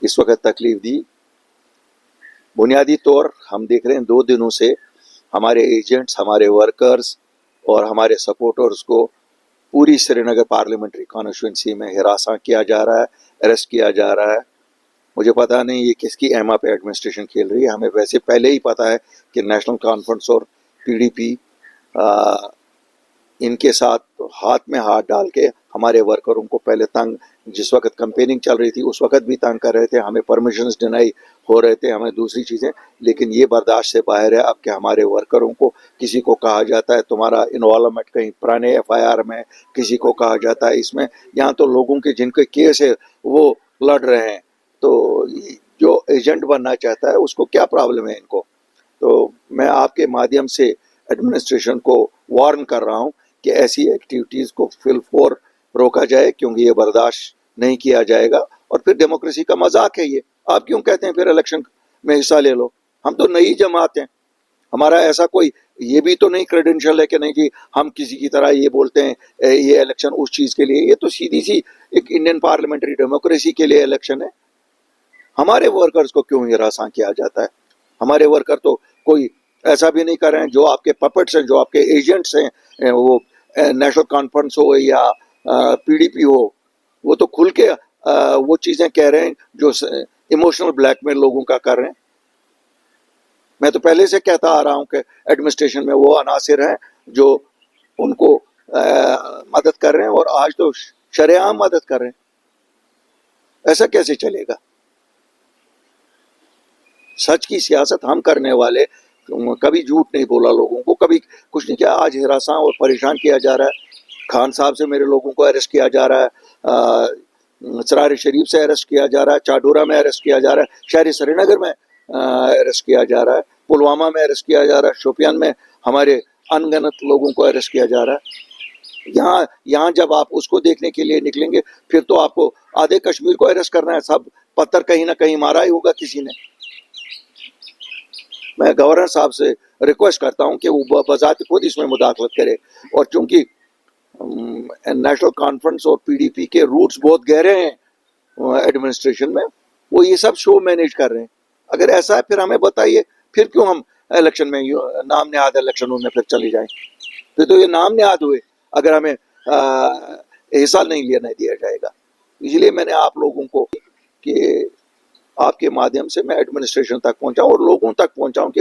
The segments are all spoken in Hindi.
इस वक्त तकलीफ दी। बुनियादी तौर हम देख रहे हैं 2 दिनों से हमारे एजेंट्स, हमारे वर्कर्स और हमारे सपोर्टर्स को पूरी श्रीनगर पार्लियामेंट्री कॉन्स्टिट्यूंसी में हिरासा किया जा रहा है, अरेस्ट किया जा रहा है। मुझे पता नहीं ये किसकी एमा पे एडमिनिस्ट्रेशन खेल रही है। हमें वैसे पहले ही पता है कि नेशनल कॉन्फ्रेंस और पीडीपी इनके साथ हाथ में हाथ डाल के हमारे वर्करों को पहले तंग, जिस वक्त कंपेनिंग चल रही थी उस वक्त भी तंग कर रहे थे, हमें परमिशंस डिनाई हो रहे थे, हमें दूसरी चीज़ें, लेकिन ये बर्दाश्त से बाहर है। अब कि हमारे वर्करों को किसी को कहा जाता है तुम्हारा इन्वॉल्वमेंट कहीं पुराने एफआईआर में, किसी को कहा जाता है इसमें, यहाँ तो लोगों के जिनके केस है वो लड़ रहे हैं, तो जो एजेंट बनना चाहता है उसको क्या प्रॉब्लम है इनको। तो मैं आपके माध्यम से एडमिनिस्ट्रेशन को वार्न कर रहा हूँ कि ऐसी एक्टिविटीज़ को फिल फोर रोका जाए, क्योंकि ये बर्दाश्त नहीं किया जाएगा। और फिर डेमोक्रेसी का मजाक है ये। आप क्यों कहते हैं फिर इलेक्शन में हिस्सा ले लो? हम तो नई जमात हैं, हमारा ऐसा कोई ये भी तो नहीं क्रेडेंशियल है कि नहीं जी हम किसी की तरह ये बोलते हैं ये इलेक्शन उस चीज़ के लिए। ये तो सीधी सी एक इंडियन पार्लियामेंट्री डेमोक्रेसी के लिए इलेक्शन है। हमारे वर्कर्स को क्यों हिरासा किया जाता है? हमारे वर्कर तो कोई ऐसा भी नहीं कर रहे हैं, जो आपके पपेट्स हैं, जो आपके एजेंट्स हैं, वो नेशनल कॉन्फ्रेंस हो या पीडीपी हो, वो तो खुल के वो चीज़ें कह रहे हैं जो इमोशनल ब्लैकमेल लोगों का कर रहे हैं। मैं तो पहले से कहता आ रहा हूं कि एडमिनिस्ट्रेशन में वो अनासिर हैं जो उनको मदद कर रहे हैं, और आज तो शरेआम मदद कर रहे हैं। ऐसा कैसे चलेगा? सच की सियासत हम करने वाले, कभी झूठ नहीं बोला लोगों को, कभी कुछ नहीं किया। आज हिरासा और परेशान किया जा रहा है। खान साहब से मेरे लोगों को अरेस्ट किया जा रहा है, सरार शरीफ से अरेस्ट किया जा रहा है, चाडोरा में अरेस्ट किया जा रहा है, शहरी श्रीनगर में अरेस्ट किया जा रहा है, पुलवामा में अरेस्ट किया जा रहा है, शोपियान में हमारे अनगिनत लोगों को अरेस्ट किया जा रहा है। यहाँ जब आप उसको देखने के लिए निकलेंगे फिर तो आपको आधे कश्मीर को अरेस्ट करना है। सब पत्थर कहीं ना कहीं मारा ही होगा किसी ने। मैं गवर्नर साहब से रिक्वेस्ट करता हूं कि वो बजाते खुद इसमें मुदाखलत करे, और चूंकि नेशनल कॉन्फ्रेंस और पीडीपी के रूट्स बहुत गहरे हैं एडमिनिस्ट्रेशन में, वो ये सब शो मैनेज कर रहे हैं। अगर ऐसा है फिर हमें बताइए, फिर क्यों हम इलेक्शन में नाम नेहाद इलेक्शनों में फिर चले जाएं? फिर तो ये नाम नेहाद हुए अगर हमें हिस्सा नहीं लिया नहीं दिया जाएगा। इसलिए मैंने आप लोगों को कि आपके माध्यम से मैं एडमिनिस्ट्रेशन तक पहुंचाऊं और लोगों तक पहुंचाऊं कि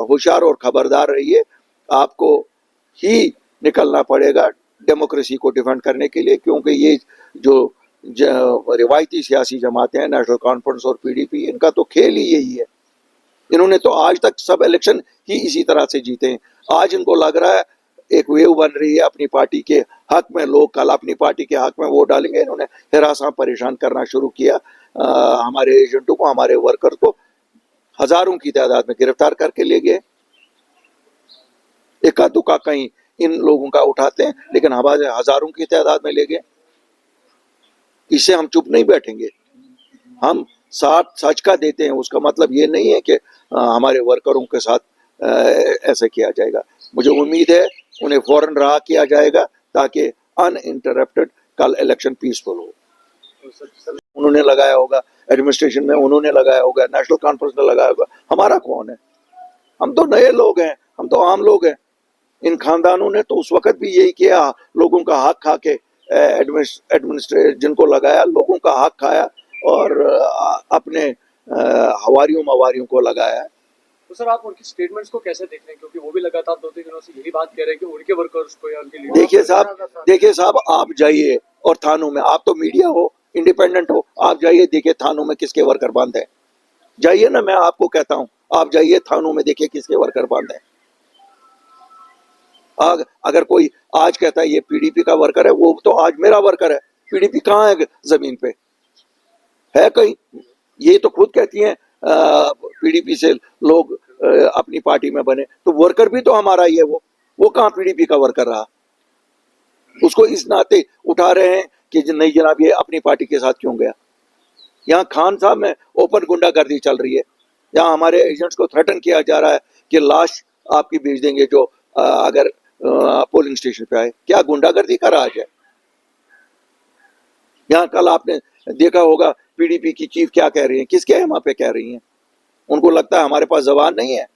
होशियार और खबरदार रहिए। आपको ही निकलना पड़ेगा डेमोक्रेसी को डिफेंड करने के लिए, क्योंकि ये जो रिवायती सियासी जमातें हैं, नेशनल कॉन्फ्रेंस और पीडीपी, इनका तो खेल ही यही है। इन्होंने तो आज तक सब इलेक्शन ही इसी तरह से जीते हैं। आज इनको लग रहा है एक वेव बन रही है अपनी पार्टी के हक में, लोग कल अपनी पार्टी के हक में वोट डालेंगे। इन्होंने हिरासा परेशान करना शुरू किया। हमारे एजेंटों को, हमारे वर्कर को हजारों की तादाद में गिरफ्तार करके ले गए। एका दुका कहीं इन लोगों का उठाते हैं, लेकिन हमारे हजारों की तादाद में ले गए। इससे हम चुप नहीं बैठेंगे, हम साथ सच का देते हैं। उसका मतलब ये नहीं है कि हमारे वर्करों के साथ ऐसा किया जाएगा। मुझे उम्मीद है उन्हें फौरन रहा किया जाएगा ताकि अनइंटरप्टेड कल इलेक्शन पीसफुल हो। उन्होंने लगाया होगा एडमिनिस्ट्रेशन में, उन्होंने लगाया होगा, नेशनल कॉन्फ्रेंस ने लगाया होगा। हमारा कौन है? हम तो नए लोग हैं, हम तो आम लोग हैं। इन खानदानों ने तो उस वक्त भी यही किया, लोगों का हक खा के एडमिनिस्ट्रेट जिनको लगाया, लोगों का हक खाया और अपने हवारियों मवारियों को लगाया। तो सर आप उनकी स्टेटमेंट्स को कैसे देख रहे हैं, क्योंकि वो भी लगातार 2-3 दिनों से यही बात कह रहे हैं कि उनके वर्कर्स को या उनके लीडर। देखिए साहब, आप जाइए और थानों में, आप तो मीडिया हो, इंडिपेंडेंट हो, आप जाइए देखिए थानों में किसके वर्कर बंद है। जाइए ना, मैं आपको कहता हूं, आप जाइए थानों में देखिए किसके वर्कर बंद है। अगर कोई आज कहता है ये पीडीपी का वर्कर है, वो तो आज मेरा वर्कर है। पीडीपी कहाँ है जमीन पे? है कहीं? ये तो खुद कहती हैं पीडीपी से लोग अपनी पार्टी में बने, तो वर्कर भी तो हमारा ही है। वो कहाँ पीडीपी का वर्कर रहा? उसको इस नाते उठा रहे हैं कि नहीं जनाब ये अपनी पार्टी के साथ क्यों गया। यहाँ खान साहब में ओपन गुंडागर्दी चल रही है। यहाँ हमारे एजेंट्स को थ्रेटन किया जा रहा है कि लाश आपकी भेज देंगे जो अगर पोलिंग स्टेशन पे आए। क्या गुंडागर्दी का राज है? यहाँ कल आपने देखा होगा पीडीपी की चीफ क्या कह रही है, किसके यहाँ पे कह रही हैं? उनको लगता है हमारे पास जबान नहीं है?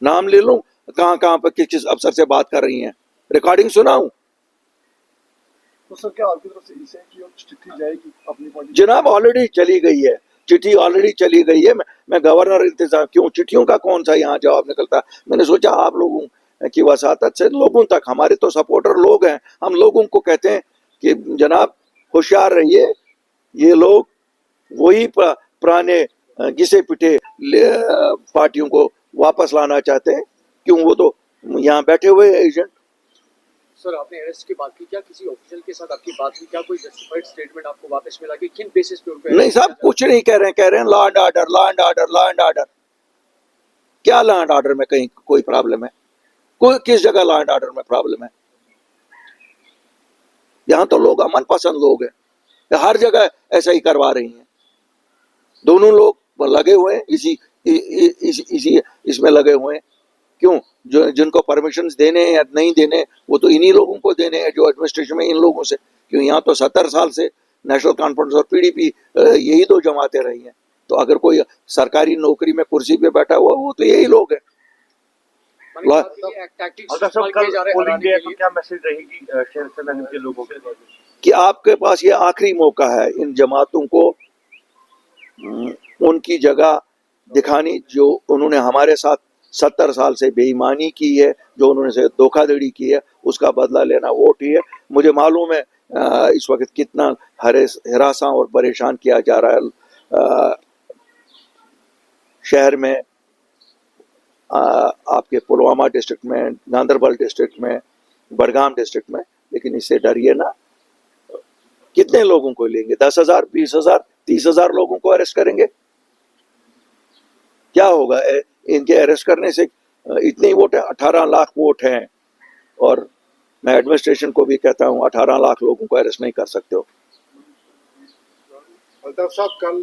नाम ले लूं कहां कहां पर किस किस अफसर से बात कर रही हैं, रिकॉर्डिंग सुनाऊं? तो सर क्या आपकी तरफ से इसे की और चिट्ठी जाएगी अपनी पार्टी? जनाब ऑलरेडी चली गई है, चिट्ठी ऑलरेडी चली गई है। मैं गवर्नर इंतजार क्यों, चिट्ठियों का कौन सा यहाँ जवाब निकलता? मैंने सोचा आप लोगों की वसातत से लोगों तक, हमारे तो सपोर्टर लोग हैं, हम लोगों को कहते हैं कि जनाब होशियार रहिए, ये लोग वही पुराने घिसे पिटे पार्टियों को वापस लाना चाहते हैं। क्यों, वो तो यहाँ बैठे हुए एजेंट। सर आपने अरेस्ट की बात की, क्या किसी ऑफिशियल के साथ आपकी बात हुई? क्या कोई जस्टिफाइड स्टेटमेंट आपको वापस मिला कि किन बेसिस पे उनको नहीं साहब, कुछ नहीं कह रहे हैं law and order, law and order, law and order. क्या लॉ एंड ऑर्डर में कहीं कोई प्रॉब्लम है? कोई किस जगह लॉ एंड ऑर्डर में प्रॉब्लम है? यहाँ तो लोग अमन पसंद लोग हैं, हर जगह ऐसा ही करवा रही हैं। दोनों लोग लगे हुए हैं इसी इसमें लगे हुए हैं। क्यों, जो जिनको परमिशंस देने हैं या नहीं देने, वो तो इन्हीं लोगों को देने हैं जो एडमिनिस्ट्रेशन में इन लोगों से। क्यों, यहाँ तो 70 साल से नेशनल कॉन्फ्रेंस और पीडीपी यही दो जमातें रही हैं। तो अगर कोई सरकारी नौकरी में कुर्सी पे बैठा हुआ वो तो यही लोग हैं। क्या मैसेज रहेगी शेर सेना के लोगों के कि आपके पास ये आखिरी मौका है इन जमातों को उनकी जगह दिखानी, जो उन्होंने हमारे साथ 70 साल से बेईमानी की है, जो उन्होंने से धोखाधड़ी की है, उसका बदला लेना वोट ही है। मुझे मालूम है इस वक्त कितना हरासा और परेशान किया जा रहा है शहर में, आपके पुलवामा डिस्ट्रिक्ट में, गांधरबल डिस्ट्रिक्ट में, बडगाम डिस्ट्रिक्ट में। लेकिन इससे डरिए ना। कितने लोगों को लेंगे? 10,000, 20,000, 30,000 लोगों को अरेस्ट करेंगे? क्या होगा इनके अरेस्ट करने से? इतने ही वोट है, 18 लाख वोट हैं। और मैं एडमिनिस्ट्रेशन को भी कहता हूं 18 लाख लोगों को अरेस्ट नहीं कर सकते हो। अल्ताफ साहब कल